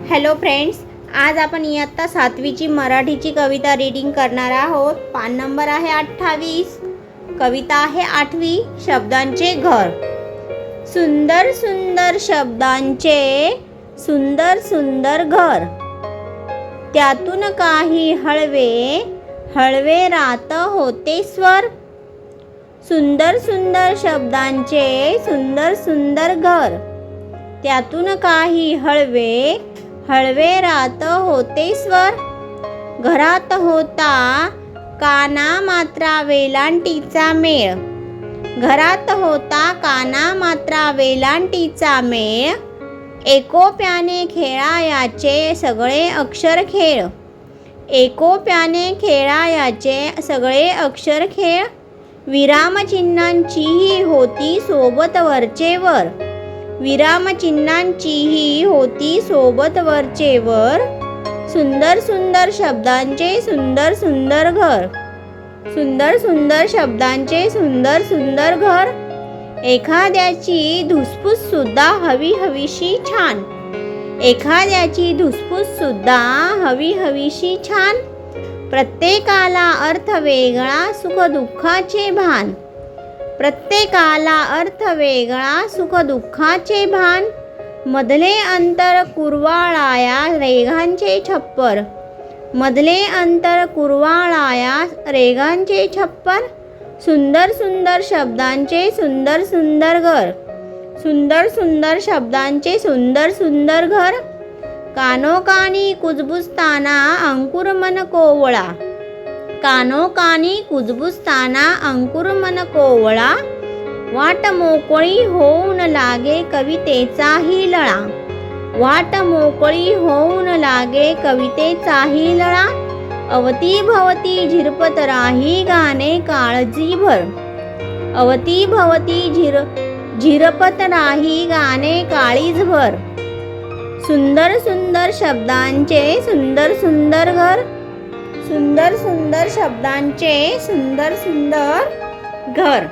Hello friends, आज आपण इयत्ता 7वीची मराठीची कविता रीडिंग करणार आहोत। पान नंबर आहे 28। कविता आहे 8वी। शब्दांचे घर। सुंदर सुंदर शब्दांचे सुंदर सुंदर घर, त्यातून काही हळवे हळवे रात होते स्वर। सुंदर सुंदर शब्दांचे सुंदर सुंदर घर, त्यातून काही हळवे हळवे रात होते स्वर। घरात होता काना मात्रा वेलांटीचा मेळ, घरात होता काना मात्रा वेलांटीचा मेळ। एकोप्याने खेळायाचे सगळे अक्षर खेळ, एकोप्याने खेळायाचे सगळे अक्षर खेळ। विरामचिन्हांचीही होती सोबत वरचेवर, विरामचिन्हांचीही होती सोबत वरचेवर। सुंदर सुंदर शब्दांचे सुंदर सुंदर घर, सुंदर सुंदर शब्दांचे सुंदर सुंदर घर। एखाद्याची धुसफूस सुद्धा हवी हवीशी छान, एखाद्याची धुसफूस सुद्धा हवी हवीशी छान। प्रत्येकाला अर्थ वेगळा सुख दुःखाचे भान, प्रत्येकाला अर्थ वेगळा सुख दुःखाचे भान। मधले अंतर कुरवाळाया रेघांचे छप्पर, मधले अंतर कुरवाळाया रेघांचे छप्पर। सुंदर सुंदर शब्दांचे सुंदर सुंदर घर, सुंदर सुंदर शब्दांचे सुंदर सुंदर घर। कानोकानी कुजबुजताना अंकुर मन कोवळा, कानोकानी कुजबुजताना अंकुर मन कोवळा। वाट मोकळी होऊन लागे कवितेचाही लळा, वाट मोकळी होऊन लागे कवितेचाही लळा। अवतीभवती झिरपत राही गाणे काळजीभर, अवतीभवती झिरपत राही गाणे काळीजभर। सुंदर सुंदर शब्दांचे सुंदर सुंदर घर, सुंदर सुंदर शब्दांचे सुंदर सुंदर घर।